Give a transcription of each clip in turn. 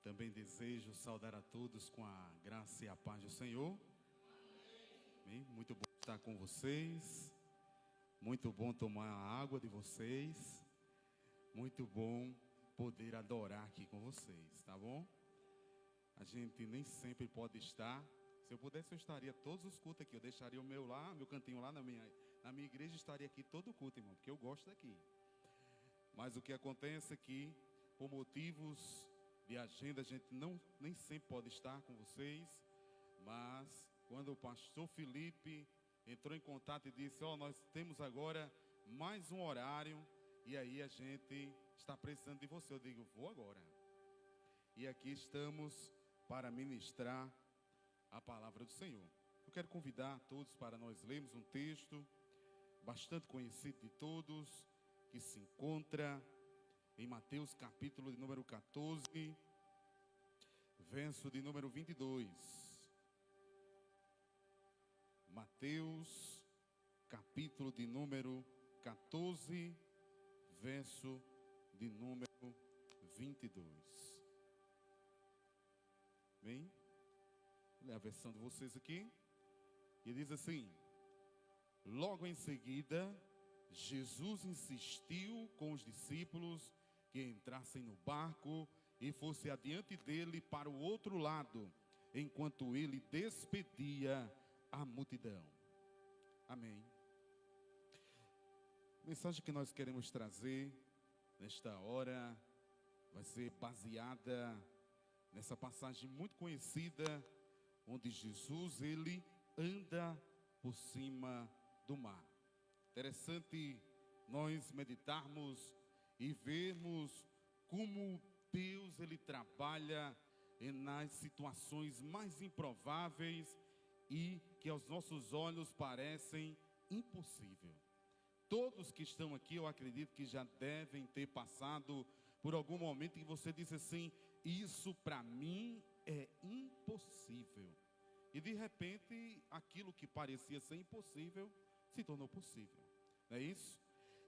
Também desejo saudar a todos com a graça e a paz do Senhor. Amém? Muito bom estar com vocês. Muito bom tomar a água de vocês. Muito bom poder adorar aqui com vocês, tá bom? A gente nem sempre pode estar. Se eu pudesse, eu estaria todos os cultos aqui. Eu deixaria o meu lá, meu cantinho lá na minha igreja, estaria aqui todo culto, irmão, porque eu gosto daqui. Mas o que acontece é que, por motivos de agenda, a gente nem sempre pode estar com vocês. Mas quando o pastor Felipe entrou em contato e disse: nós temos agora mais um horário, e aí a gente está precisando de você. Eu digo: vou agora. E aqui estamos para ministrar a palavra do Senhor. Eu quero convidar todos para nós lermos um texto bastante conhecido de todos, que se encontra em Mateus capítulo de número 14, verso de número 22. Mateus capítulo de número 14, verso de número 22. Bem, vou ler a versão de vocês aqui. E diz assim: logo em seguida, Jesus insistiu com os discípulos que entrassem no barco e fosse adiante dele para o outro lado, enquanto ele despedia a multidão. Amém. A mensagem que nós queremos trazer nesta hora vai ser baseada nessa passagem muito conhecida, onde Jesus, ele anda por cima do mar. Interessante nós meditarmos e vermos como Deus, ele trabalha nas situações mais improváveis e que aos nossos olhos parecem impossível. Todos que estão aqui, eu acredito que já devem ter passado por algum momento em que você disse assim: isso para mim é impossível. E de repente, aquilo que parecia ser impossível se tornou possível. Não é isso?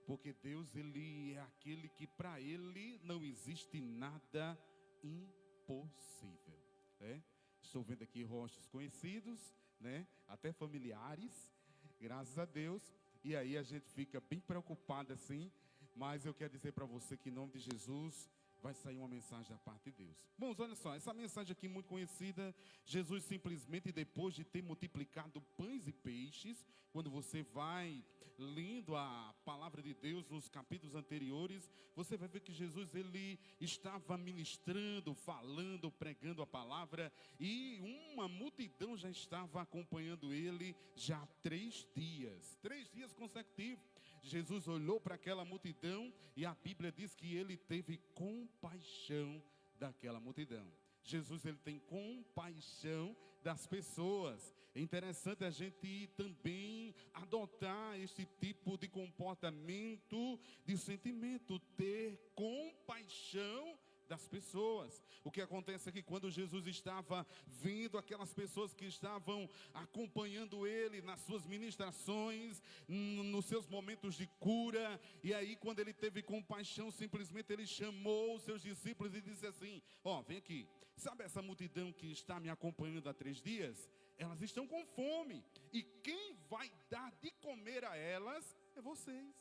Porque Deus, ele é aquele que para ele não existe nada impossível, né? Estou vendo aqui rostos conhecidos, né? Até familiares, graças a Deus. E aí a gente fica bem preocupado assim. Mas eu quero dizer para você que em nome de Jesus vai sair uma mensagem da parte de Deus. Bom, olha só, essa mensagem aqui muito conhecida. Jesus simplesmente, depois de ter multiplicado pães e peixes, quando você vai lendo a palavra de Deus nos capítulos anteriores, você vai ver que Jesus, ele estava ministrando, falando, pregando a palavra, e uma multidão já estava acompanhando ele já há 3 dias consecutivos. Jesus olhou para aquela multidão e a Bíblia diz que ele teve compaixão daquela multidão. Jesus, ele tem compaixão das pessoas. É interessante a gente também adotar esse tipo de comportamento, de sentimento, ter compaixão das pessoas. O que acontece é que quando Jesus estava vendo aquelas pessoas que estavam acompanhando ele nas suas ministrações, nos seus momentos de cura, e aí quando ele teve compaixão, simplesmente ele chamou os seus discípulos e disse assim: vem aqui, sabe essa multidão que está me acompanhando há 3 dias? Elas estão com fome, e quem vai dar de comer a elas é vocês.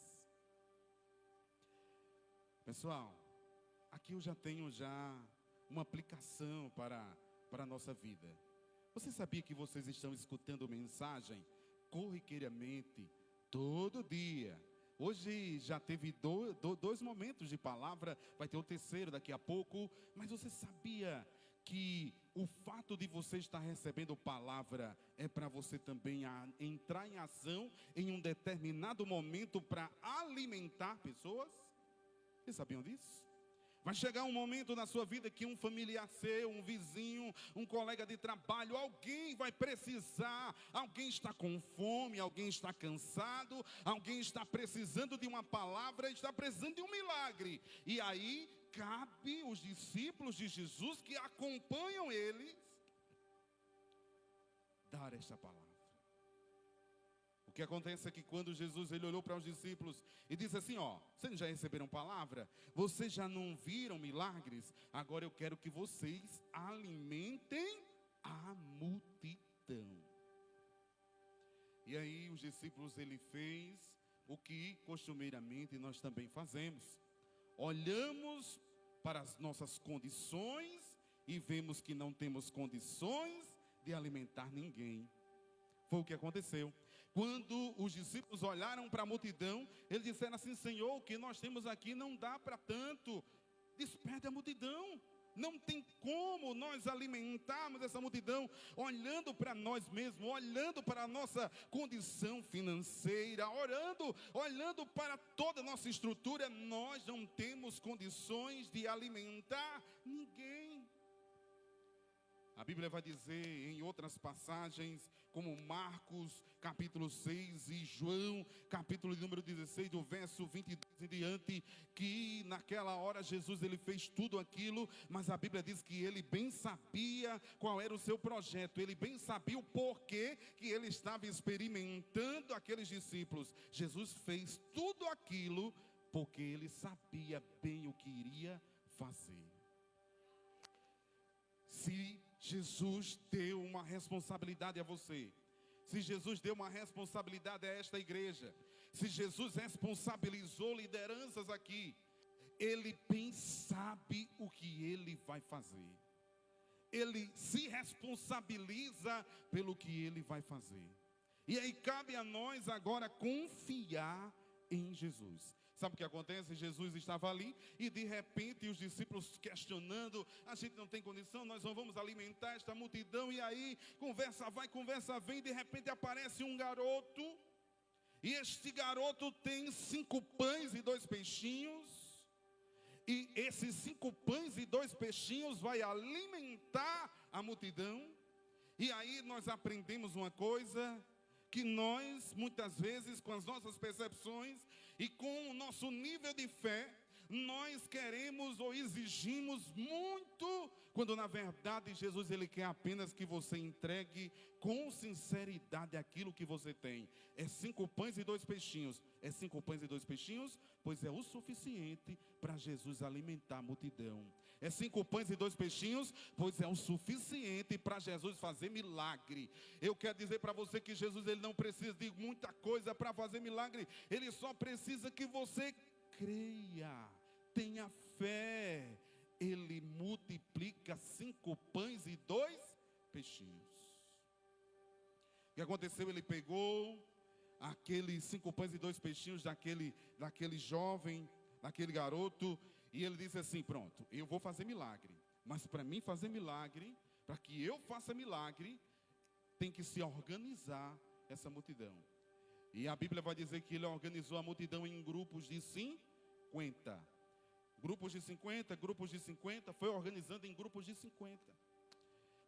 Pessoal, aqui eu já tenho uma aplicação para a nossa vida. Você sabia que vocês estão escutando mensagem corriqueiramente, todo dia? Hoje já teve 2 momentos de palavra, vai ter o 3º daqui a pouco. Mas você sabia que o fato de você estar recebendo palavra é para você também entrar em ação em um determinado momento para alimentar pessoas? Vocês sabiam disso? Vai chegar um momento na sua vida que um familiar seu, um vizinho, um colega de trabalho, alguém vai precisar, alguém está com fome, alguém está cansado, alguém está precisando de uma palavra, está precisando de um milagre. E aí cabe os discípulos de Jesus que acompanham eles dar esta palavra. O que acontece é que quando Jesus ele olhou para os discípulos e disse assim, ó, vocês já receberam palavra? Vocês já não viram milagres? Agora eu quero que vocês alimentem a multidão. E aí os discípulos ele fez o que costumeiramente nós também fazemos. Olhamos para as nossas condições e vemos que não temos condições de alimentar ninguém. Foi o que aconteceu. Quando os discípulos olharam para a multidão, eles disseram assim, Senhor, o que nós temos aqui não dá para tanto. Despede a multidão. Não tem como nós alimentarmos essa multidão olhando para nós mesmos, olhando para a nossa condição financeira, olhando para toda a nossa estrutura. Nós não temos condições de alimentar ninguém. A Bíblia vai dizer em outras passagens, como Marcos capítulo 6 e João capítulo número 16, do verso 22 em diante, que naquela hora Jesus ele fez tudo aquilo, mas a Bíblia diz que ele bem sabia qual era o seu projeto, ele bem sabia o porquê que ele estava experimentando aqueles discípulos. Jesus fez tudo aquilo porque ele sabia bem o que iria fazer. Se Jesus deu uma responsabilidade a você, se Jesus deu uma responsabilidade a esta igreja, se Jesus responsabilizou lideranças aqui, Ele bem sabe o que Ele vai fazer. Ele se responsabiliza pelo que Ele vai fazer. E aí cabe a nós agora confiar em Jesus. Sabe o que acontece? Jesus estava ali e de repente os discípulos questionando, a gente não tem condição, nós não vamos alimentar esta multidão. E aí conversa vai, conversa vem, de repente aparece um garoto. E este garoto tem 5 pães e 2 peixinhos. E esses 5 pães e 2 peixinhos vai alimentar a multidão. E aí nós aprendemos uma coisa, que nós, muitas vezes, com as nossas percepções e com o nosso nível de fé, nós queremos ou exigimos muito, quando na verdade Jesus ele quer apenas que você entregue com sinceridade aquilo que você tem. É 5 pães e 2 peixinhos. É 5 pães e 2 peixinhos, pois é o suficiente para Jesus alimentar a multidão. É 5 pães e 2 peixinhos, pois é o suficiente para Jesus fazer milagre. Eu quero dizer para você que Jesus ele não precisa de muita coisa para fazer milagre. Ele só precisa que você creia, tenha fé. Ele multiplica 5 pães e 2 peixinhos. O que aconteceu? Ele pegou aqueles 5 pães e 2 peixinhos daquele jovem, daquele garoto, e ele disse assim, pronto, eu vou fazer milagre. Mas para mim fazer milagre, para que eu faça milagre, tem que se organizar essa multidão. E a Bíblia vai dizer que ele organizou a multidão em grupos de 50. Grupos de 50, grupos de 50, foi organizando em grupos de 50.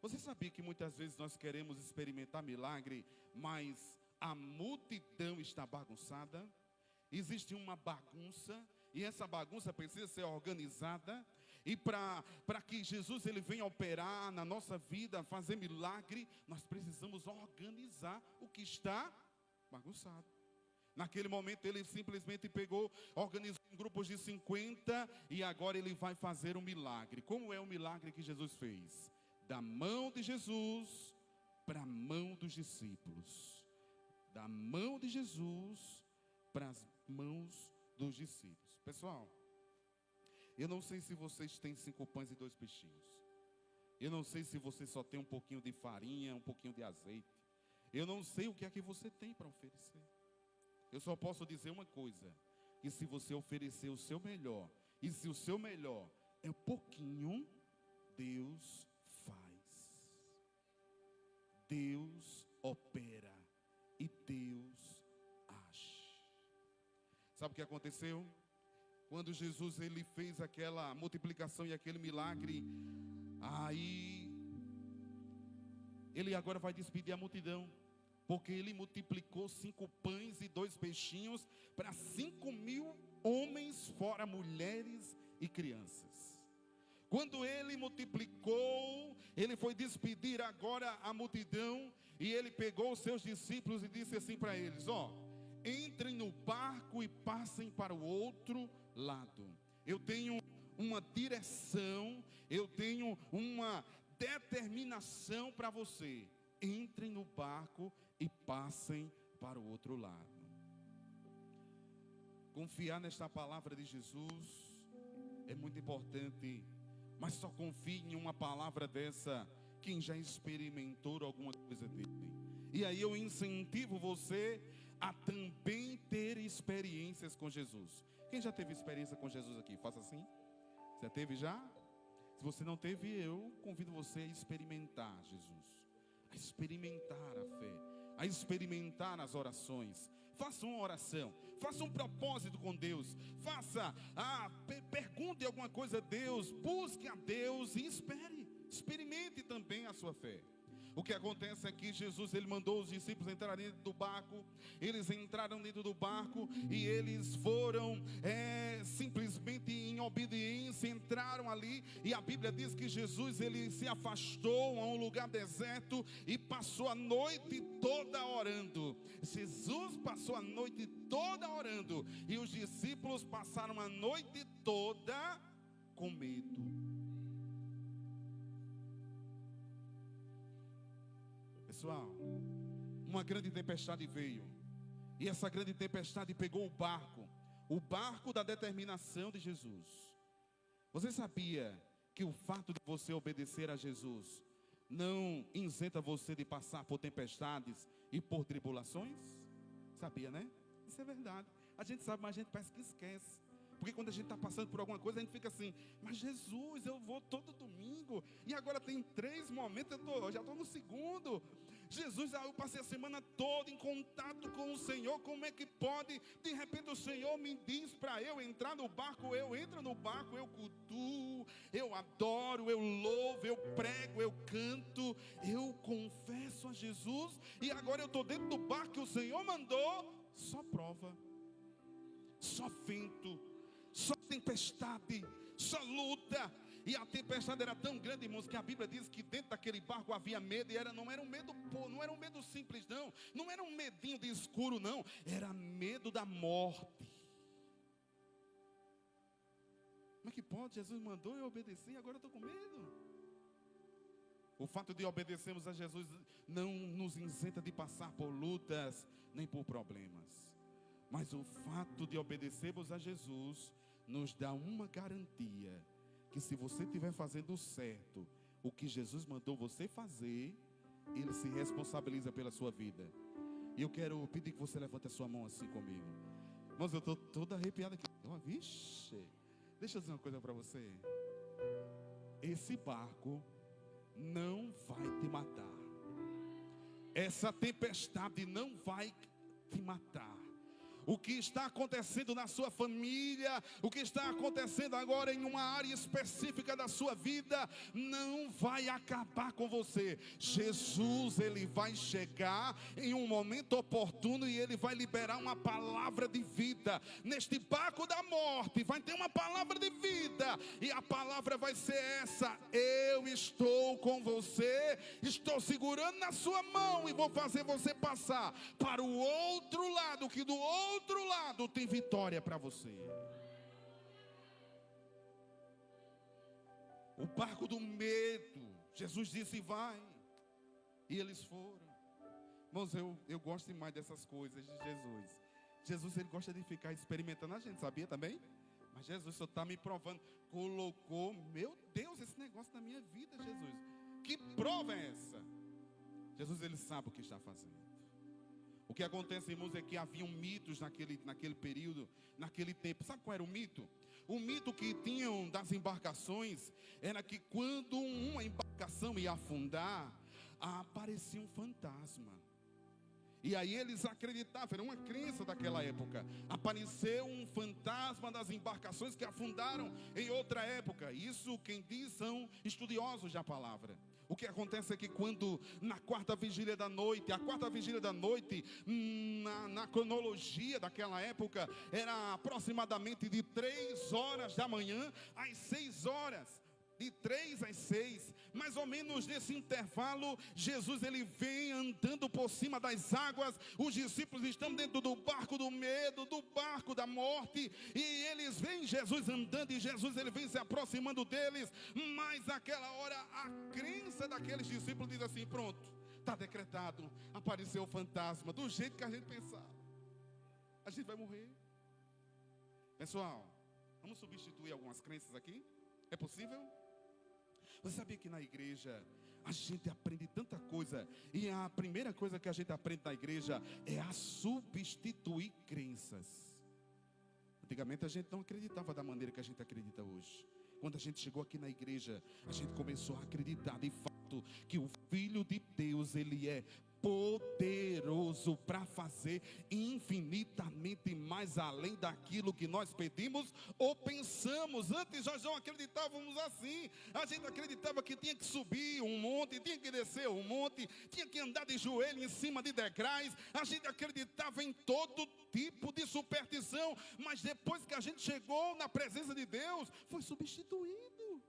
Você sabia que muitas vezes nós queremos experimentar milagre, mas a multidão está bagunçada? Existe uma bagunça, e essa bagunça precisa ser organizada. E para que Jesus ele venha operar na nossa vida, fazer milagre, nós precisamos organizar o que está bagunçado. Naquele momento ele simplesmente pegou, organizou em grupos de 50 e agora ele vai fazer um milagre. Como é o milagre que Jesus fez? Da mão de Jesus para a mão dos discípulos. Da mão de Jesus para as mãos dos discípulos. Pessoal, eu não sei se vocês têm 5 pães e 2 peixinhos. Eu não sei se você só tem um pouquinho de farinha, um pouquinho de azeite. Eu não sei o que é que você tem para oferecer. Eu só posso dizer uma coisa, que se você oferecer o seu melhor, e se o seu melhor é pouquinho, Deus faz. Deus opera e Deus age. Sabe o que aconteceu? Quando Jesus ele fez aquela multiplicação e aquele milagre, aí ele agora vai despedir a multidão. Porque ele multiplicou 5 pães e 2 peixinhos para 5.000 homens, fora mulheres e crianças. Quando ele multiplicou, Ele foi despedir agora a multidão, e ele pegou os seus discípulos e disse assim para eles: entrem no barco e passem para o outro lado. Eu tenho uma direção, eu tenho uma determinação para você. Entrem no barco e passem para o outro lado. Confiar nesta palavra de Jesus é muito importante, mas só confie em uma palavra dessa quem já experimentou alguma coisa dele. E aí eu incentivo você a também ter experiências com Jesus. Quem já teve experiência com Jesus aqui? Faça assim. Você teve já? Se você não teve, eu convido você a experimentar Jesus, a experimentar a fé, a experimentar as orações. Faça uma oração, faça um propósito com Deus, pergunte alguma coisa a Deus, busque a Deus e experimente também a sua fé. O que acontece é que Jesus, ele mandou os discípulos entrarem dentro do barco. Eles entraram dentro do barco e eles foram simplesmente em obediência, entraram ali. E a Bíblia diz que Jesus, ele se afastou a um lugar deserto e passou a noite toda orando. Jesus passou a noite toda orando, e os discípulos passaram a noite toda com medo. Pessoal, uma grande tempestade veio, e essa grande tempestade pegou o barco da determinação de Jesus. Você sabia que o fato de você obedecer a Jesus não isenta você de passar por tempestades e por tribulações? Sabia, né? Isso é verdade. A gente sabe, mas a gente parece que esquece. Porque quando a gente está passando por alguma coisa, a gente fica assim: mas Jesus, eu vou todo domingo, e agora tem 3 momentos, eu já estou no segundo. Jesus, eu passei a semana toda em contato com o Senhor, como é que pode? De repente o Senhor me diz para eu entrar no barco, eu entro no barco, eu cultuo, eu adoro, eu louvo, eu prego, eu canto, eu confesso a Jesus, e agora eu estou dentro do barco que o Senhor mandou. Só prova, só vento, só tempestade, só luta. E a tempestade era tão grande, irmãos, que a Bíblia diz que dentro daquele barco havia medo. E não era um medo, não era um medo simples, não era um medinho de escuro, não. Era medo da morte. Como é que pode? Jesus mandou, eu obedeci, agora eu estou com medo. O fato de obedecermos a Jesus não nos isenta de passar por lutas, nem por problemas. Mas o fato de obedecermos a Jesus nos dá uma garantia, que se você estiver fazendo certo, o que Jesus mandou você fazer, Ele se responsabiliza pela sua vida. E eu quero pedir que você levante a sua mão assim comigo. Irmãos, eu estou todo arrepiado aqui. Vixe, deixa eu dizer uma coisa para você. Esse barco não vai te matar. Essa tempestade não vai te matar. O que está acontecendo na sua família, o que está acontecendo agora em uma área específica da sua vida, não vai acabar com você. Jesus, Ele vai chegar em um momento oportuno e Ele vai liberar uma palavra de vida. Neste barco da morte vai ter uma palavra de vida, e a palavra vai ser essa: eu estou com você, estou segurando na sua mão e vou fazer você passar para o outro lado, que do outro lado tem vitória para você. O barco do medo, Jesus disse: vai. E eles foram. Irmãos, eu gosto demais dessas coisas de Jesus. Jesus, Ele gosta de ficar experimentando a gente, sabia também? Mas Jesus só está me provando. Colocou, meu Deus, esse negócio na minha vida, Jesus. Que prova é essa? Jesus, Ele sabe o que está fazendo. O que acontece, irmãos, é que haviam mitos naquele período, naquele tempo. Sabe qual era o mito? O mito que tinham das embarcações era que quando uma embarcação ia afundar, aparecia um fantasma. E aí eles acreditavam, era uma crença daquela época. Apareceu um fantasma das embarcações que afundaram em outra época. Isso quem diz são estudiosos da palavra. O que acontece é que quando na quarta vigília da noite, a quarta vigília da noite, na cronologia daquela época, era aproximadamente de 3 horas da manhã às 6 horas. de 3 às 6, mais ou menos nesse intervalo, Jesus ele vem andando por cima das águas. Os discípulos estão dentro do barco do medo, do barco da morte, e eles veem Jesus andando, e Jesus ele vem se aproximando deles. Mas naquela hora a crença daqueles discípulos diz assim: pronto, está decretado, apareceu o fantasma, do jeito que a gente pensava, a gente vai morrer. Pessoal, vamos substituir algumas crenças aqui? É possível? Você sabia que na igreja a gente aprende tanta coisa, e a primeira coisa que a gente aprende na igreja é a substituir crenças. Antigamente a gente não acreditava da maneira que a gente acredita hoje. Quando a gente chegou aqui na igreja, a gente começou a acreditar de fato que o Filho de Deus, ele é poderoso para fazer infinitamente mais além daquilo que nós pedimos ou pensamos. Antes nós não acreditávamos assim. A gente acreditava que tinha que subir um monte, tinha que descer um monte, tinha que andar de joelho em cima de degraus. A gente acreditava em todo tipo de superstição, mas depois que a gente chegou na presença de Deus, foi substituído.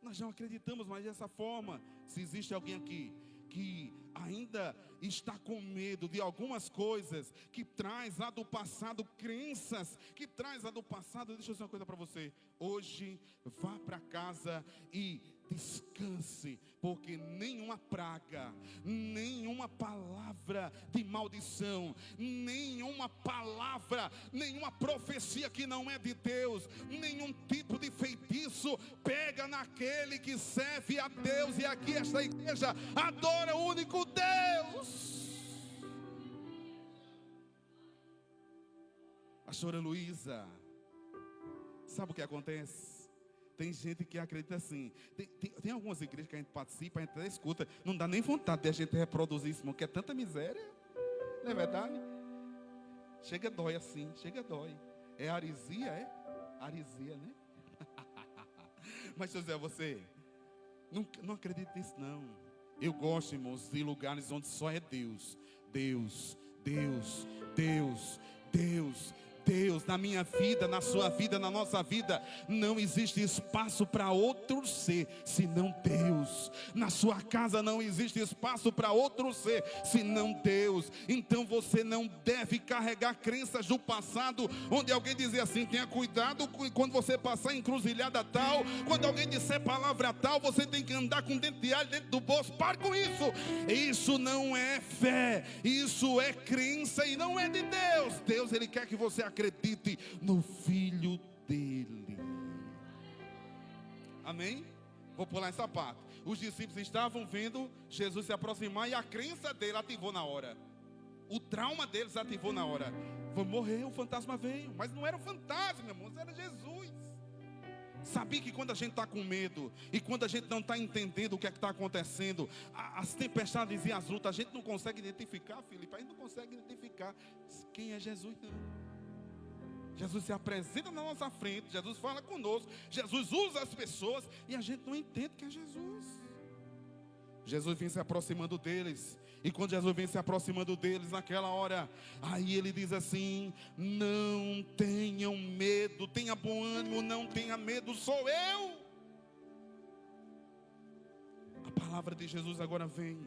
Nós não acreditamos mais dessa forma. Se existe alguém aqui que ainda está com medo de algumas coisas, que traz lá do passado, crenças que traz lá do passado, deixa eu dizer uma coisa para você: hoje vá para casa e descanse, porque nenhuma praga, nenhuma palavra de maldição, nenhuma palavra, nenhuma profecia que não é de Deus, nenhum tipo de feitiço pega naquele que serve a Deus. E aqui esta igreja adora o único Deus. Pastora Luísa, sabe o que acontece? Tem gente que acredita assim. Tem algumas igrejas que a gente participa, a gente até escuta, não dá nem vontade de a gente reproduzir isso, porque é tanta miséria. Não é verdade? Chega dói assim, chega dói. É aresia, é? Aresia, né? Mas deixa eu dizer a você, não acredite nisso não. Eu gosto, irmãos, de lugares onde só é Deus. Deus, Deus, Deus, Deus, Deus. Na minha vida, na sua vida, na nossa vida, não existe espaço para outro ser senão Deus. Na sua casa não existe espaço para outro ser senão Deus. Então você não deve carregar crenças do passado, onde alguém dizia assim: tenha cuidado quando você passar em encruzilhada tal, quando alguém disser palavra tal, você tem que andar com dente de alho dentro do bolso. Pare com isso. Isso não é fé, isso é crença e não é de Deus. Deus, ele quer que você acredite no Filho dele. Amém? Vou pular essa parte. Os discípulos estavam vendo Jesus se aproximar e a crença dele ativou na hora. O trauma deles ativou na hora. Vou morrer, o fantasma veio. Mas não era o fantasma, meu irmão, era Jesus. Sabia que quando a gente está com medo e quando a gente não está entendendo o que é que está acontecendo, as tempestades e as lutas, a gente não consegue identificar, Filipe, a gente não consegue identificar quem é Jesus, não. Jesus se apresenta na nossa frente, Jesus fala conosco, Jesus usa as pessoas e a gente não entende que é Jesus. Jesus vem se aproximando deles, e quando Jesus vem se aproximando deles, naquela hora, aí ele diz assim: não tenham medo, tenha bom ânimo, não tenha medo, sou eu. A palavra de Jesus agora vem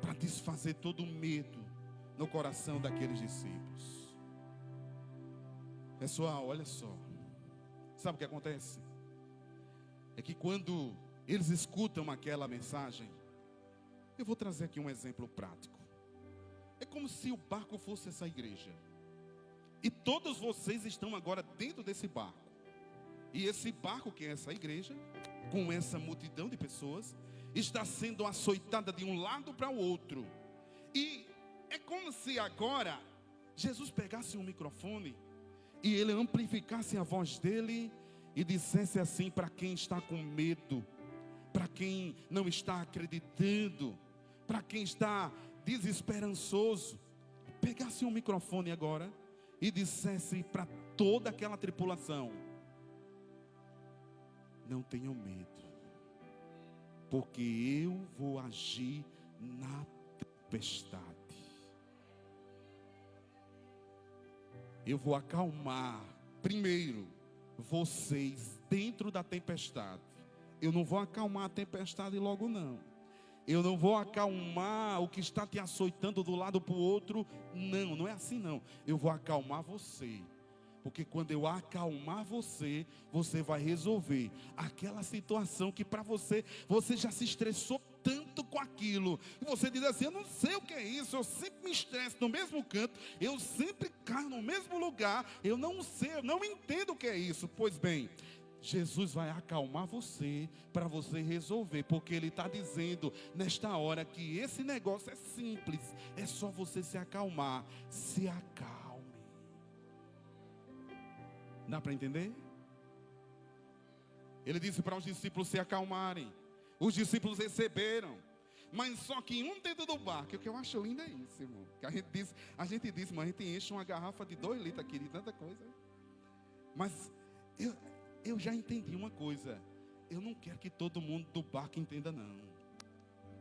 para desfazer todo o medo no coração daqueles discípulos. Pessoal, olha só, sabe o que acontece? É que quando eles escutam aquela mensagem, eu vou trazer aqui um exemplo prático. É como se o barco fosse essa igreja, e todos vocês estão agora dentro desse barco. E esse barco, que é essa igreja, com essa multidão de pessoas, está sendo açoitada de um lado para o outro. E é como se agora Jesus pegasse um microfone e ele amplificasse a voz dele e dissesse assim para quem está com medo, para quem não está acreditando, para quem está desesperançoso, pegasse um microfone agora e dissesse para toda aquela tripulação: não tenham medo, porque eu vou agir na tempestade. Eu vou acalmar primeiro vocês dentro da tempestade. Eu não vou acalmar a tempestade logo não. Eu não vou acalmar o que está te açoitando do lado para o outro. Não, não é assim não. Eu vou acalmar você. Porque quando eu acalmar você, você vai resolver aquela situação que para você já se estressou tanto com aquilo. E você diz assim, eu não sei o que é isso, eu sempre me estresso no mesmo canto, eu sempre caio no mesmo lugar, eu não sei, eu não entendo o que é isso. Pois bem, Jesus vai acalmar você para você resolver, porque Ele está dizendo nesta hora que esse negócio é simples, é só você se acalmar. Se acalme. Dá para entender? Ele disse para os discípulos se acalmarem. Os discípulos receberam. Mas só que um dentro do barco, o que eu acho lindo é isso, irmão. Que a gente disse, mas a gente enche uma garrafa de 2 litros aqui, de tanta coisa. Mas eu já entendi uma coisa. Eu não quero que todo mundo do barco entenda, não.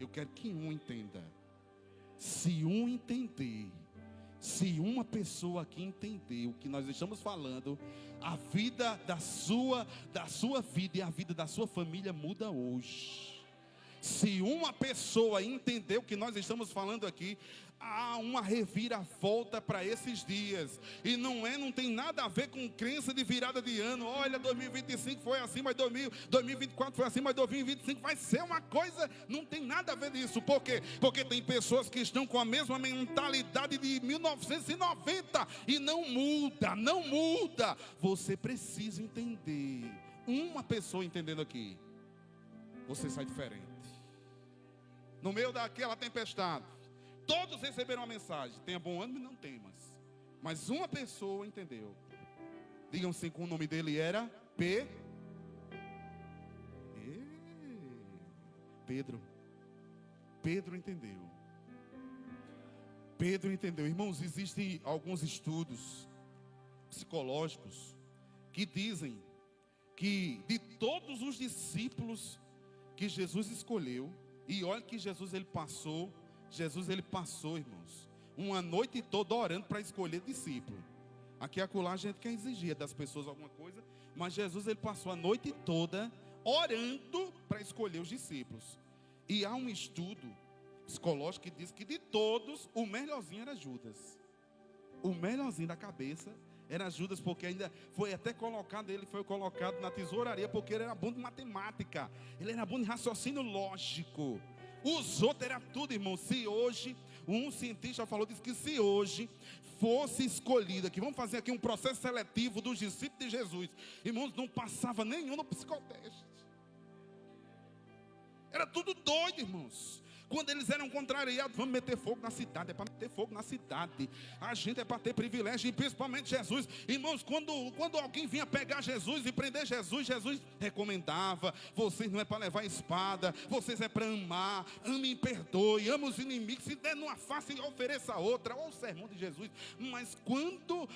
Eu quero que um entenda. Se um entender, se uma pessoa aqui entender o que nós estamos falando, a vida da sua vida e a vida da sua família muda hoje. Se uma pessoa entender o que nós estamos falando aqui, há uma reviravolta para esses dias. E não tem nada a ver com crença de virada de ano. Olha, 2025 foi assim, mas 2024 foi assim, mas 2025 vai ser uma coisa. Não tem nada a ver disso. Por quê? Porque tem pessoas que estão com a mesma mentalidade de 1990 e não muda, não muda. Você precisa entender. Uma pessoa entendendo aqui, você sai diferente. No meio daquela tempestade, todos receberam a mensagem. Tenha bom ânimo e não temas. Mas uma pessoa entendeu. Digam assim, que o nome dele era Pedro. Pedro entendeu. Pedro entendeu. Irmãos, existem alguns estudos psicológicos que dizem que de todos os discípulos que Jesus escolheu, e olha que Jesus ele passou, irmãos, uma noite toda orando para escolher discípulo. Aqui e acolá a gente quer exigir das pessoas alguma coisa, mas Jesus ele passou a noite toda orando para escolher os discípulos. E há um estudo psicológico que diz que de todos, o melhorzinho era Judas. O melhorzinho da cabeça era Judas, porque ainda foi até colocado, ele foi colocado na tesouraria, porque ele era bom de matemática, ele era bom de raciocínio lógico. Os outros era tudo, irmão. Se hoje, um cientista falou, disse que se hoje fosse escolhido aqui, vamos fazer aqui um processo seletivo dos discípulos de Jesus, irmãos, não passava nenhum no psicoteste. Era tudo doido, irmãos. Quando eles eram contrariados, vamos meter fogo na cidade, é para meter fogo na cidade. A gente é para ter privilégio, e principalmente Jesus. Irmãos, quando alguém vinha pegar Jesus e prender Jesus, Jesus recomendava: vocês não é para levar espada, vocês é para amar, ame e perdoe, ama os inimigos, se der numa face, ofereça outra. Olha o sermão de Jesus. Mas quando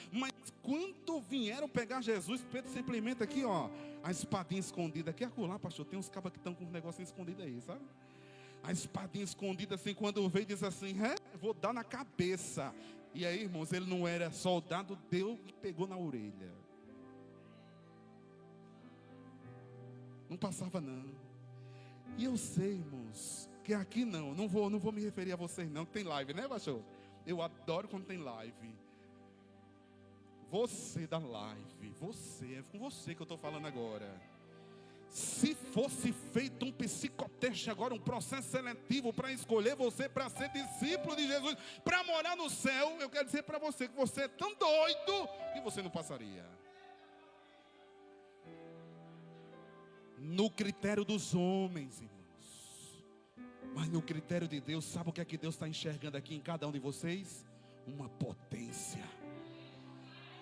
vieram pegar Jesus, Pedro simplesmente aqui, ó, a espadinha escondida, aqui acolá, pastor, tem uns cabas que estão com um negocinho escondido aí, sabe? A espadinha escondida assim, quando veio, diz assim, vou dar na cabeça. E aí, irmãos, ele não era soldado, deu e pegou na orelha. Não passava não. E eu sei, irmãos, que aqui não vou me referir a vocês não, que tem live, né, pastor? Eu adoro quando tem live. Você da live, é com você que eu estou falando agora. Se fosse feito um psicoteste agora, um processo seletivo para escolher você para ser discípulo de Jesus, para morar no céu, eu quero dizer para você que você é tão doido que você não passaria. No critério dos homens, irmãos, mas no critério de Deus, sabe o que é que Deus está enxergando aqui em cada um de vocês? Uma potência.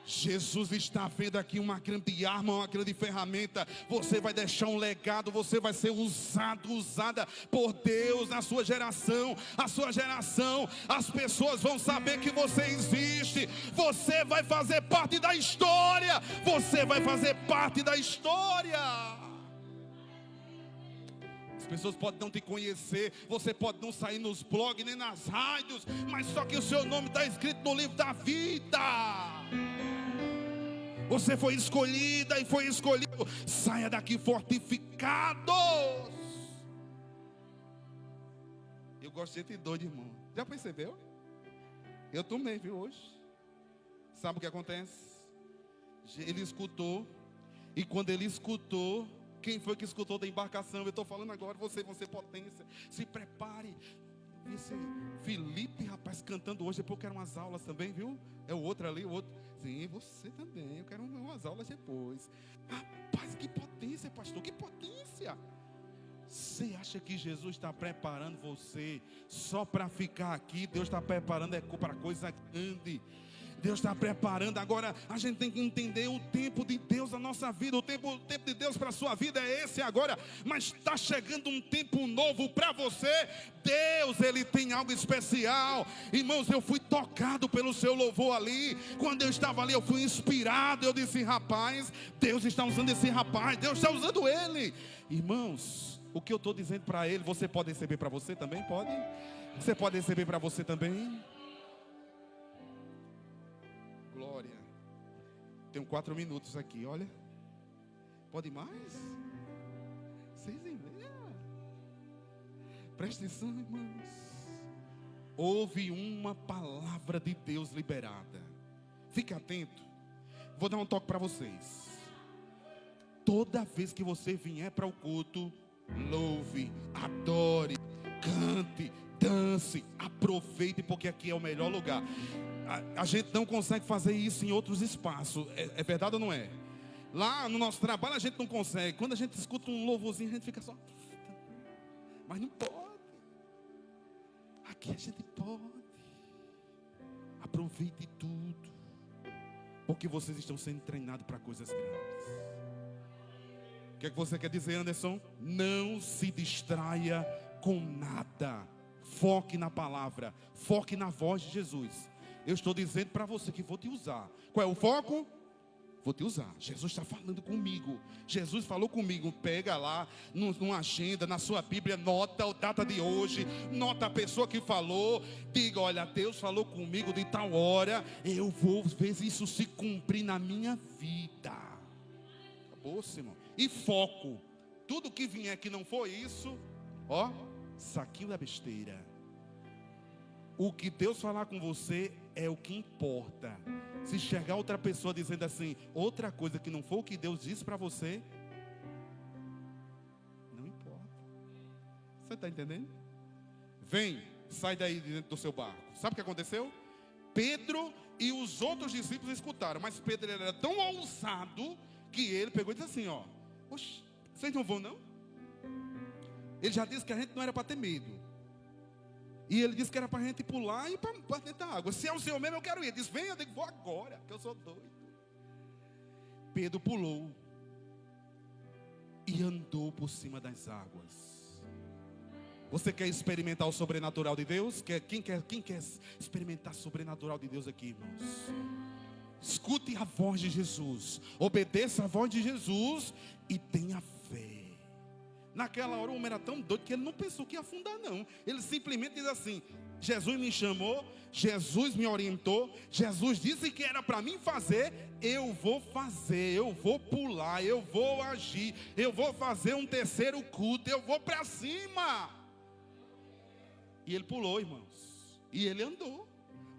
Jesus está vendo aqui uma grande arma, uma grande ferramenta. Você vai deixar um legado, você vai ser usada por Deus na sua geração. A sua geração, as pessoas vão saber que você existe. Você vai fazer parte da história. Você vai fazer parte da história. As pessoas podem não te conhecer, você pode não sair nos blogs nem nas rádios, mas só que o seu nome está escrito no livro da vida. Você foi escolhida e foi escolhido. Saia daqui fortificados. Eu gosto de gente doida, irmão. Já percebeu? Eu também, viu, hoje. Sabe o que acontece? Ele escutou. E quando ele escutou, quem foi que escutou da embarcação? Eu estou falando agora, você potência. Se prepare. Esse Felipe, rapaz, cantando hoje. Depois eu quero umas aulas também, viu? É o outro ali, o outro. Sim, você também. Eu quero umas aulas depois. Rapaz, que potência, pastor. Que potência. Você acha que Jesus está preparando você só para ficar aqui? Deus está preparando para coisa grande. Deus está preparando. Agora a gente tem que entender o tempo de Deus na nossa vida. O tempo de Deus para a sua vida é esse agora. Mas está chegando um tempo novo para você. Deus, Ele tem algo especial. Irmãos, eu fui tocado pelo seu louvor ali. Quando eu estava ali, eu fui inspirado. Eu disse, rapaz, Deus está usando esse rapaz. Deus está usando ele. Irmãos, o que eu estou dizendo para ele, você pode receber para você também? Pode? Você pode receber para você também? Glória. Tenho 4 minutos aqui, olha. Pode mais? 6:30. Presta atenção, irmãos. Houve uma palavra de Deus liberada. Fique atento. Vou dar um toque para vocês. Toda vez que você vier para o culto, louve, adore, cante, dance, aproveite, porque aqui é o melhor lugar. A gente não consegue fazer isso em outros espaços. É verdade ou não é? Lá no nosso trabalho a gente não consegue. Quando a gente escuta um louvorzinho, a gente fica só. Mas não pode. Aqui a gente pode. Aproveite tudo. Porque vocês estão sendo treinados para coisas grandes. O que é que você quer dizer, Anderson? Não se distraia com nada. Foque na palavra. Foque na voz de Jesus. Eu estou dizendo para você que vou te usar. Qual é o foco? Vou te usar. Jesus está falando comigo. Jesus falou comigo. Pega lá numa agenda, na sua Bíblia, nota a data de hoje, nota a pessoa que falou. Diga, olha, Deus falou comigo de tal hora. Eu vou ver isso se cumprir na minha vida. Acabou, irmão. E foco. Tudo que vier que não for isso, ó, saquinho da besteira. O que Deus falar com você é o que importa. Se chegar outra pessoa dizendo assim, outra coisa que não for o que Deus disse para você, não importa. Você está entendendo? Vem, sai daí dentro do seu barco. Sabe o que aconteceu? Pedro e os outros discípulos escutaram, mas Pedro era tão ousado que ele pegou e disse assim, ó, oxe, vocês não vão não? Ele já disse que a gente não era para ter medo. E ele disse que era para a gente pular e para dentro da água. Se é o Senhor mesmo, eu quero ir. Ele disse, vem, eu digo, vou agora, que eu sou doido. Pedro pulou e andou por cima das águas. Você quer experimentar o sobrenatural de Deus? Quem quer experimentar o sobrenatural de Deus aqui, irmãos? Escute a voz de Jesus. Obedeça a voz de Jesus e tenha fé. Naquela hora o homem era tão doido que ele não pensou que ia afundar não. Ele simplesmente diz assim, Jesus me chamou, Jesus me orientou, Jesus disse que era para mim fazer, eu vou fazer, eu vou pular, eu vou agir, eu vou fazer um terceiro culto, eu vou para cima. E ele pulou, irmãos, e ele andou.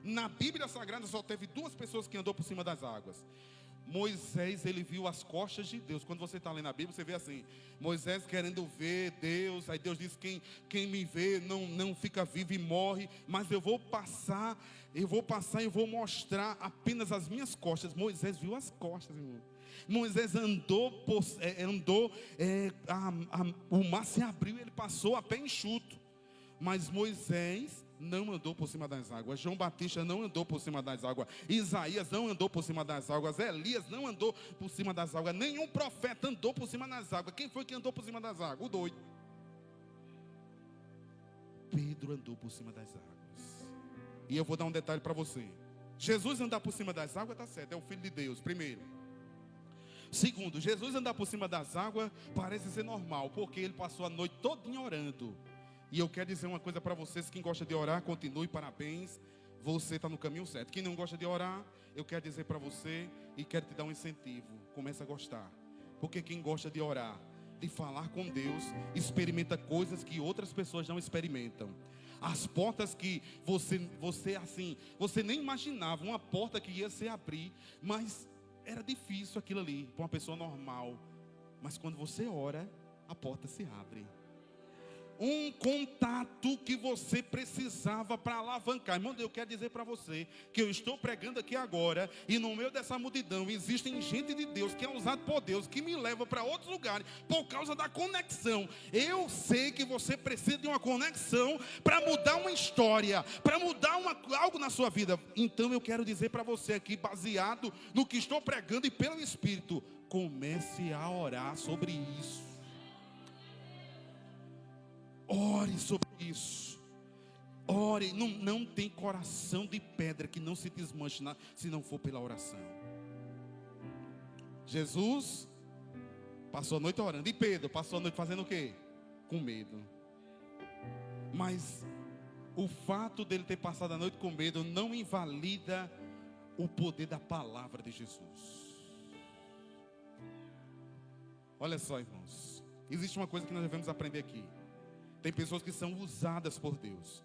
Na Bíblia Sagrada só teve 2 pessoas que andou por cima das águas. Moisés, ele viu as costas de Deus. Quando você está lendo a Bíblia, você vê assim, Moisés querendo ver Deus. Aí Deus diz, quem me vê não fica vivo e morre. Mas eu vou passar e vou mostrar apenas as minhas costas. Moisés viu as costas, irmão. Moisés o mar se abriu e ele passou a pé enxuto. Mas Moisés não andou por cima das águas. João Batista não andou por cima das águas. Isaías não andou por cima das águas. Elias não andou por cima das águas. Nenhum profeta andou por cima das águas. Quem foi que andou por cima das águas? O doido. Pedro andou por cima das águas. E eu vou dar um detalhe para você. Jesus andar por cima das águas está certo, é o Filho de Deus, primeiro. Segundo, Jesus andar por cima das águas parece ser normal, porque ele passou a noite todinha orando. E eu quero dizer uma coisa para vocês, quem gosta de orar, continue, parabéns. você está no caminho certo. Quem não gosta de orar, eu quero dizer para você e quero te dar um incentivo. Comece a gostar. Porque quem gosta de orar, de falar com Deus, experimenta coisas que outras pessoas não experimentam. As portas que você nem imaginava, uma porta que ia se abrir, mas era difícil aquilo ali para uma pessoa normal. Mas quando você ora, a porta se abre. Um contato que você precisava para alavancar. Irmão, eu quero dizer para você que eu estou pregando aqui agora, e no meio dessa multidão existem gente de Deus que é usado por Deus, que me leva para outros lugares por causa da conexão. Eu sei que você precisa de uma conexão para mudar uma história, para mudar algo na sua vida. Então eu quero dizer para você aqui, baseado no que estou pregando e pelo Espírito, comece a orar sobre isso. Ore sobre isso. Ore. Não tem coração de pedra que não se desmanche se não for pela oração. Jesus passou a noite orando. E Pedro passou a noite fazendo o quê? Com medo. Mas o fato dele ter passado a noite com medo não invalida o poder da palavra de Jesus. Olha só, irmãos. Existe uma coisa que nós devemos aprender aqui. Tem pessoas que são usadas por Deus.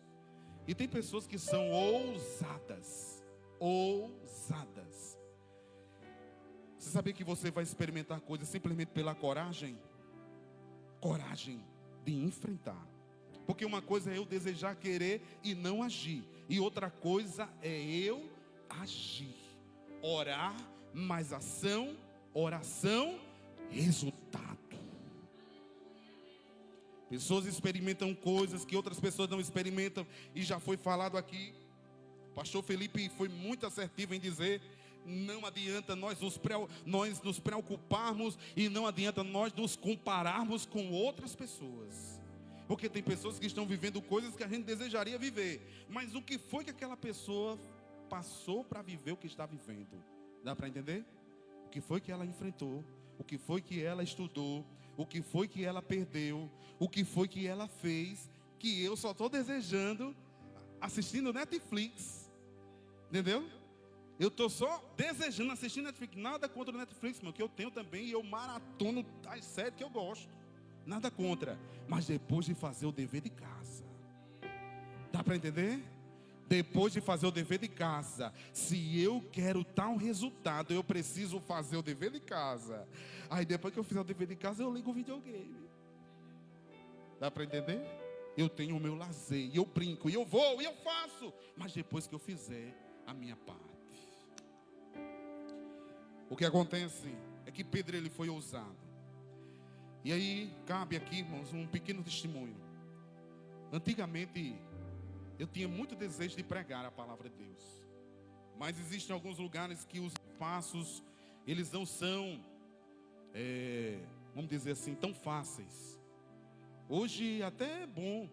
E tem pessoas que são ousadas. Ousadas. Você sabia que você vai experimentar coisas simplesmente pela coragem? Coragem de enfrentar. Porque uma coisa é eu desejar, querer e não agir. E outra coisa é eu agir. Orar, mais ação, oração, resultado. Pessoas experimentam coisas que outras pessoas não experimentam. E já foi falado aqui. Pastor Felipe foi muito assertivo em dizer: não adianta nós nos preocuparmos e não adianta nós nos compararmos com outras pessoas. Porque tem pessoas que estão vivendo coisas que a gente desejaria viver. Mas o que foi que aquela pessoa passou para viver o que está vivendo? Dá para entender? O que foi que ela enfrentou? O que foi que ela estudou? O que foi que ela perdeu? O que foi que ela fez? Que eu só estou desejando assistindo Netflix. Entendeu? Eu estou só desejando assistir Netflix. Nada contra o Netflix, meu, que eu tenho também. E eu maratono as séries que eu gosto. Nada contra. Mas depois de fazer o dever de casa. Dá para entender? Depois de fazer o dever de casa, se eu quero tal resultado, eu preciso fazer o dever de casa. Aí depois que eu fizer o dever de casa, eu ligo o videogame. Dá para entender? Eu tenho o meu lazer, e eu brinco, e eu vou, e eu faço. Mas depois que eu fizer a minha parte. O que acontece é que Pedro, ele foi ousado. E aí, cabe aqui, irmãos, um pequeno testemunho. Antigamente, eu tinha muito desejo de pregar a palavra de Deus. Mas existem alguns lugares que os passos, eles não são, vamos dizer assim, tão fáceis. Hoje até é bom.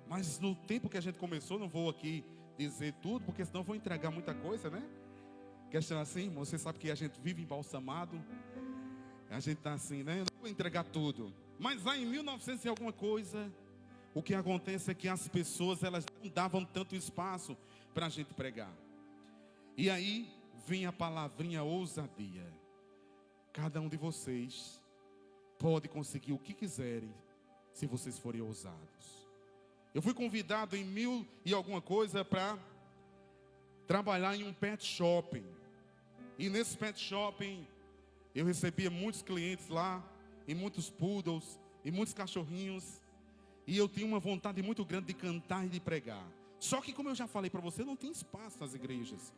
Mas no tempo que a gente começou, não vou aqui dizer tudo, porque senão vou entregar muita coisa, né? Questão assim, irmão, você sabe que a gente vive embalsamado. A gente está assim, né? Eu não vou entregar tudo. Mas lá em 1900 e alguma coisa, o que acontece é que as pessoas, elas não davam tanto espaço para a gente pregar. E aí vem a palavrinha ousadia. Cada um de vocês pode conseguir o que quiserem, se vocês forem ousados. Eu fui convidado em 1000 e alguma coisa para trabalhar em um pet shopping. E nesse pet shopping, eu recebia muitos clientes lá, e muitos poodles, e muitos cachorrinhos. E eu tinha uma vontade muito grande de cantar e de pregar. Só que, como eu já falei para você, não tem espaço nas igrejas.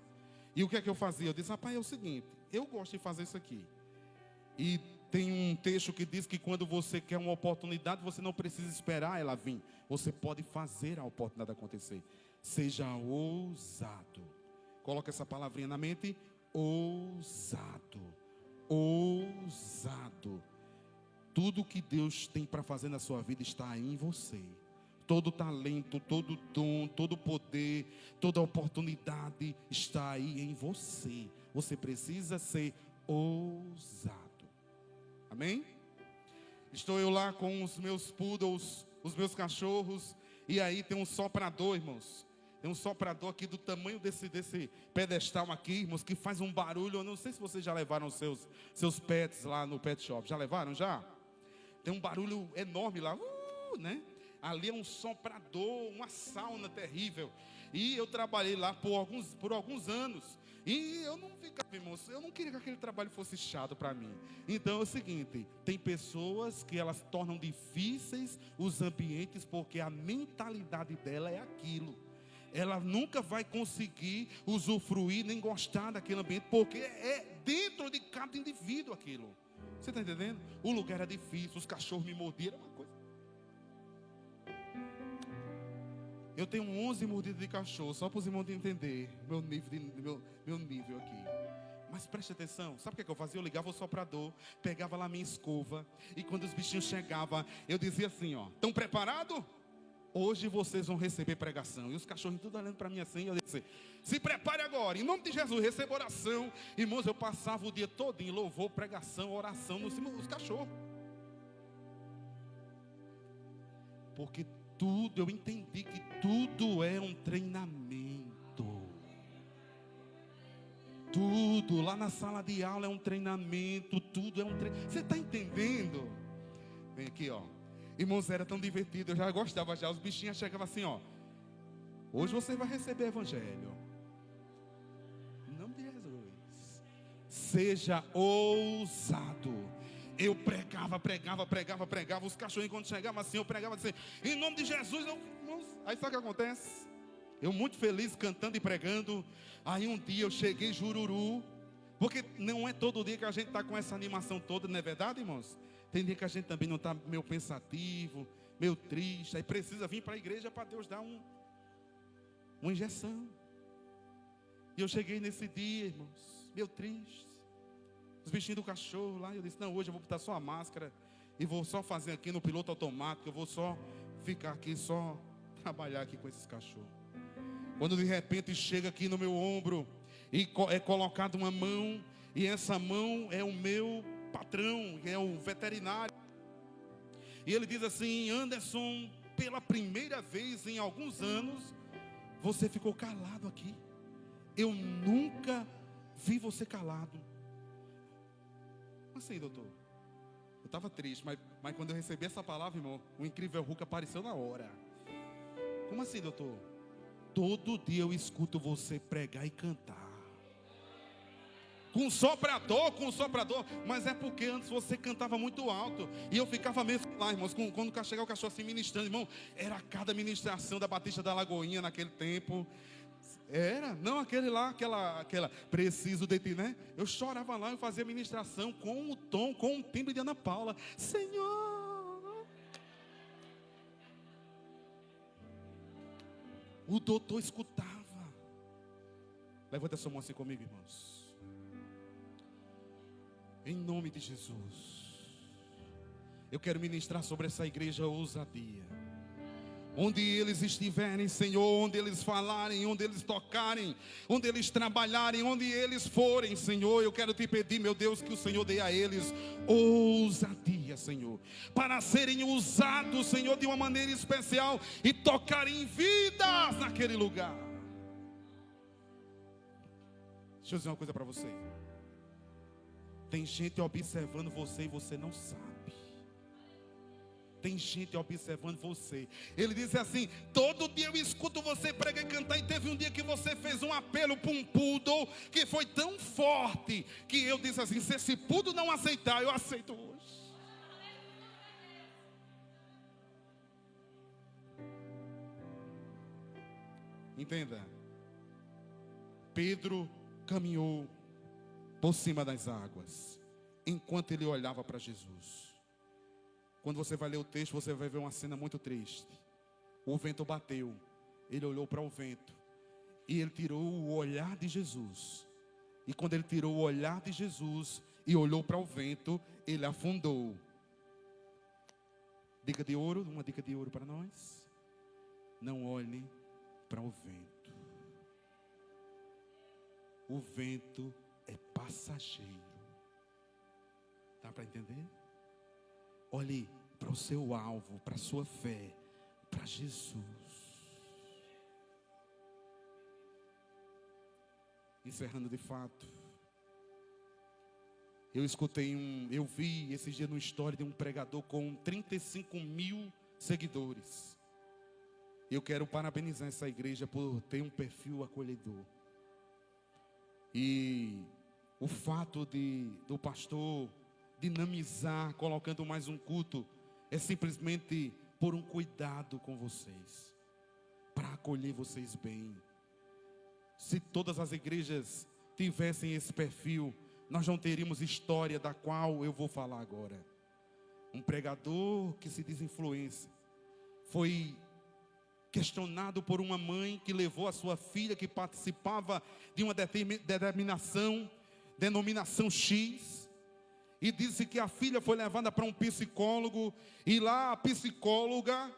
E o que é que eu fazia? Eu disse: rapaz, é o seguinte, eu gosto de fazer isso aqui. E tem um texto que diz que quando você quer uma oportunidade, você não precisa esperar ela vir. Você pode fazer a oportunidade acontecer. Seja ousado. Coloca essa palavrinha na mente. Ousado. Ousado. Tudo que Deus tem para fazer na sua vida está aí em você. Todo talento, todo dom, todo poder, toda oportunidade está aí em você. Você precisa ser ousado. Amém? Estou eu lá com os meus poodles, os meus cachorros, e aí tem um soprador, irmãos. Tem um soprador aqui do tamanho desse pedestal aqui, irmãos, que faz um barulho. Eu não sei se vocês já levaram seus pets lá no pet shop. Já levaram, já? Tem um barulho enorme lá, né? Ali é um soprador, uma sauna terrível. E eu trabalhei lá por alguns anos. E eu não ficava, irmãos, eu não queria que aquele trabalho fosse chato para mim. Então é o seguinte, tem pessoas que elas tornam difíceis os ambientes porque a mentalidade dela é aquilo. Ela nunca vai conseguir usufruir nem gostar daquele ambiente porque é dentro de cada indivíduo aquilo. Você está entendendo? O lugar era difícil, os cachorros me mordiam, era uma coisa. Eu tenho 11 mordidas de cachorro, só para os irmãos entender meu nível aqui. Mas preste atenção, sabe o que eu fazia? Eu ligava o soprador, pegava lá minha escova, e quando os bichinhos chegavam, eu dizia assim, ó, estão preparados? Hoje vocês vão receber pregação. E os cachorros tudo olhando para mim assim, eu disse, se prepare agora, em nome de Jesus, receba oração. Irmãos, eu passava o dia todo em louvor, pregação, oração, no cima dos cachorros. Porque eu entendi que tudo é um treinamento. Tudo, lá na sala de aula é um treinamento, tudo é um treinamento. Você está entendendo? Vem aqui, ó. Irmãos, era tão divertido, eu já gostava já. Os bichinhos chegavam assim, ó. Hoje você vai receber evangelho. Em nome de Jesus. Seja ousado. Eu pregava. Os cachorrinhos quando chegavam assim, eu pregava assim. Em nome de Jesus, irmãos. Aí sabe o que acontece? Eu muito feliz cantando e pregando. Aí um dia eu cheguei em Jururu. Porque não é todo dia que a gente está com essa animação toda, não é verdade, irmãos? Tem dia que a gente também não está meio pensativo, meio triste. Aí precisa vir para a igreja para Deus dar uma injeção. E eu cheguei nesse dia, irmãos, meio triste. Os bichinhos do cachorro lá. Eu disse, não, hoje eu vou botar só a máscara. E vou só fazer aqui no piloto automático. Eu vou só ficar aqui, só trabalhar aqui com esses cachorros. Quando de repente chega aqui no meu ombro e é colocada uma mão. E essa mão é o meu patrão, é o veterinário. E ele diz assim, Anderson, pela primeira vez em alguns anos, você ficou calado aqui. Eu nunca vi você calado. Assim, doutor, eu estava triste, mas quando eu recebi essa palavra, irmão, o incrível Hulk apareceu na hora. Como assim, doutor? Todo dia eu escuto você pregar e cantar. Com soprador, mas é porque antes você cantava muito alto, e eu ficava mesmo lá, irmãos, quando chegava o cachorro assim ministrando, irmão, era cada ministração da Batista da Lagoinha naquele tempo, era, não aquele lá, aquela, preciso de ti, né? Eu chorava lá, eu fazia ministração com o tom, com o timbre de Ana Paula, Senhor, o doutor escutava. Levanta essa mão assim comigo, irmãos. Em nome de Jesus, eu quero ministrar sobre essa igreja ousadia. Onde eles estiverem, Senhor, onde eles falarem, onde eles tocarem, onde eles trabalharem, onde eles forem, Senhor, eu quero te pedir, meu Deus, que o Senhor dê a eles ousadia, Senhor, para serem usados, Senhor, de uma maneira especial e tocarem vidas naquele lugar. Deixa eu dizer uma coisa para você. Tem gente observando você e você não sabe. Tem gente observando você. Ele diz assim, todo dia eu escuto você pregar e cantar. E teve um dia que você fez um apelo para um poodle que foi tão forte que eu disse assim, se esse poodle não aceitar, eu aceito hoje. Entenda. Pedro caminhou por cima das águas, enquanto ele olhava para Jesus. Quando você vai ler o texto, você vai ver uma cena muito triste. O vento bateu, ele olhou para o vento, e ele tirou o olhar de Jesus. E quando ele tirou o olhar de Jesus, e olhou para o vento, ele afundou. Dica de ouro, uma dica de ouro para nós. Não olhe para o vento. O vento é passageiro. Dá para entender? Olhe para o seu alvo, para a sua fé, para Jesus. encerrando de fato. Eu vi esse dia no story de um pregador com 35 mil seguidores. Eu quero parabenizar essa igreja por ter um perfil acolhedor. E o fato do pastor dinamizar, colocando mais um culto, é simplesmente por um cuidado com vocês, para acolher vocês bem. Se todas as igrejas tivessem esse perfil, nós não teríamos história da qual eu vou falar agora. Um pregador que se diz influencer foi questionado por uma mãe que levou a sua filha, que participava de uma denominação X, e disse que a filha foi levada para um psicólogo, e lá a psicóloga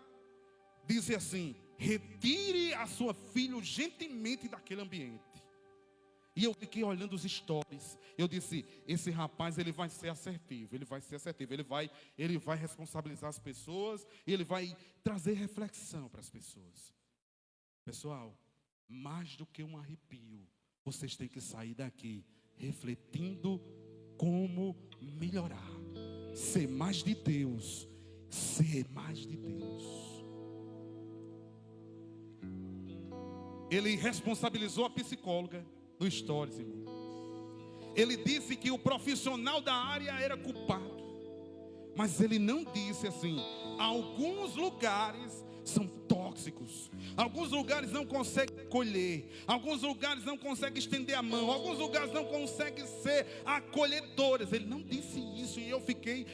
disse assim: retire a sua filha urgentemente daquele ambiente. E eu fiquei olhando os stories. Eu disse: esse rapaz, ele vai ser assertivo. Ele vai responsabilizar as pessoas. E ele vai trazer reflexão para as pessoas. Pessoal, mais do que um arrepio, vocês têm que sair daqui refletindo como melhorar. Ser mais de Deus. Ser mais de Deus. Ele responsabilizou a psicóloga do Stories, irmão. Ele disse que o profissional da área era culpado, mas ele não disse assim: alguns lugares são tóxicos, alguns lugares não conseguem acolher, alguns lugares não conseguem estender a mão, alguns lugares não conseguem ser acolhedores. Ele não disse isso, e eu fiquei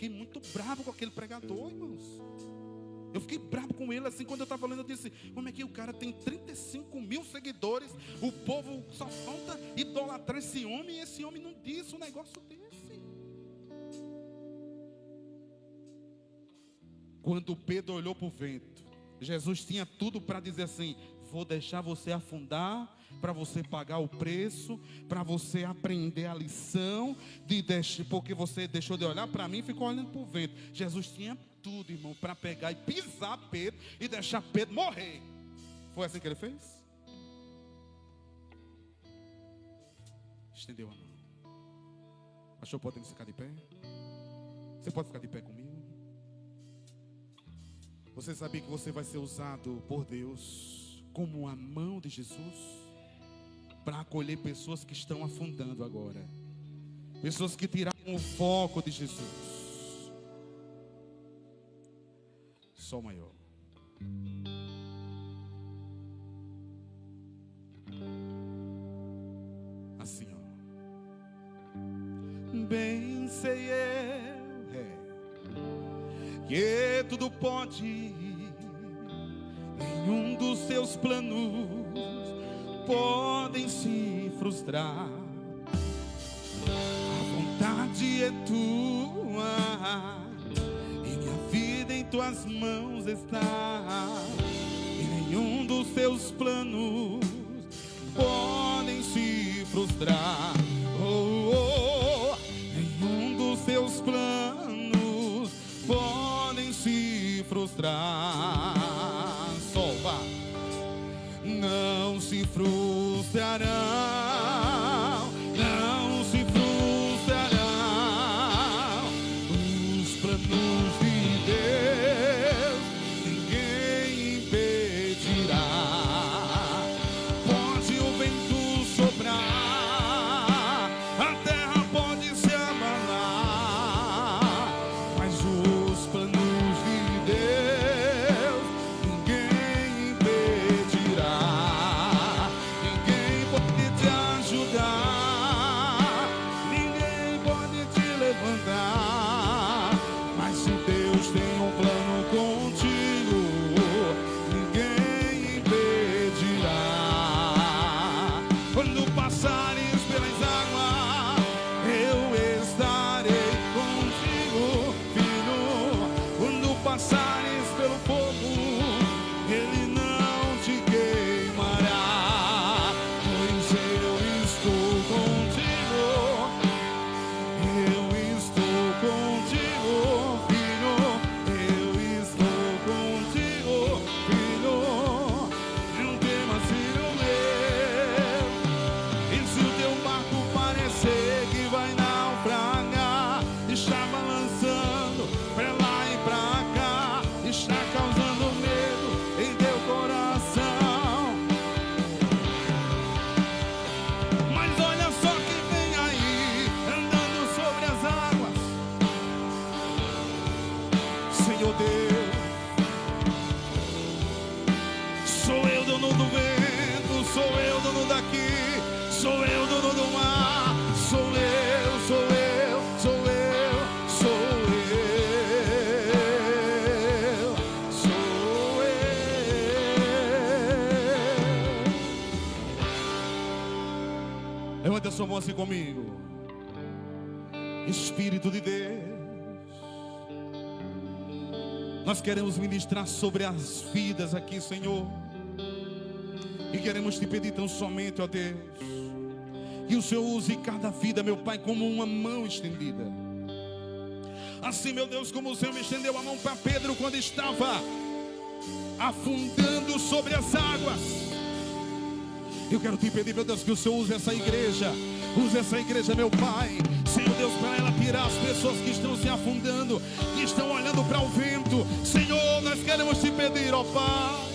muito bravo com aquele pregador, irmãos. Eu fiquei bravo com ele assim, quando eu estava falando, eu disse: como é que o cara tem 35 mil seguidores, o povo só falta idolatrar esse homem, e esse homem não disse um negócio desse. Quando Pedro olhou para o vento, Jesus tinha tudo para dizer assim: vou deixar você afundar, para você pagar o preço, para você aprender a lição, porque você deixou de olhar para mim e ficou olhando para o vento. Jesus tinha tudo, irmão, para pegar e pisar Pedro e deixar Pedro morrer. Foi assim que ele fez? Estendeu a mão. Pastor, podemos ficar de pé? Você pode ficar de pé comigo? Você sabia que você vai ser usado por Deus como a mão de Jesus para acolher pessoas que estão afundando agora, pessoas que tiraram o foco de Jesus? Sol maior. Assim, ó. Bem sei eu que tudo pode, nenhum dos seus planos podem se frustrar. A vontade é tua, em tuas mãos está, e nenhum dos seus planos podem se frustrar. Nenhum dos seus planos podem se frustrar. Solva. Não se frustrarão, não se frustrarão os planos de Deus, ninguém impedirá. Pode o vento soprar, a terra pode se abalar, mas os planos de Deus ninguém impedirá. Ninguém pode te ajudar, ninguém pode te levantar, mas se Deus ó Deus. Sou eu dono do vento, sou eu dono daqui, sou eu dono do mar, sou eu, sou eu, sou eu, sou eu, sou eu. Levanta a sua mão assim comigo. Espírito de Deus, nós queremos ministrar sobre as vidas aqui, Senhor, e queremos te pedir tão somente, ó Deus, que o Senhor use cada vida, meu Pai, como uma mão estendida. Assim, meu Deus, como o Senhor me estendeu a mão para Pedro quando estava afundando sobre as águas. Eu quero te pedir, meu Deus, que o Senhor use essa igreja, meu Pai, Senhor Deus, para ela tirar as pessoas que estão se afundando, que estão olhando para o vento. Senhor, nós queremos te pedir, ó Pai,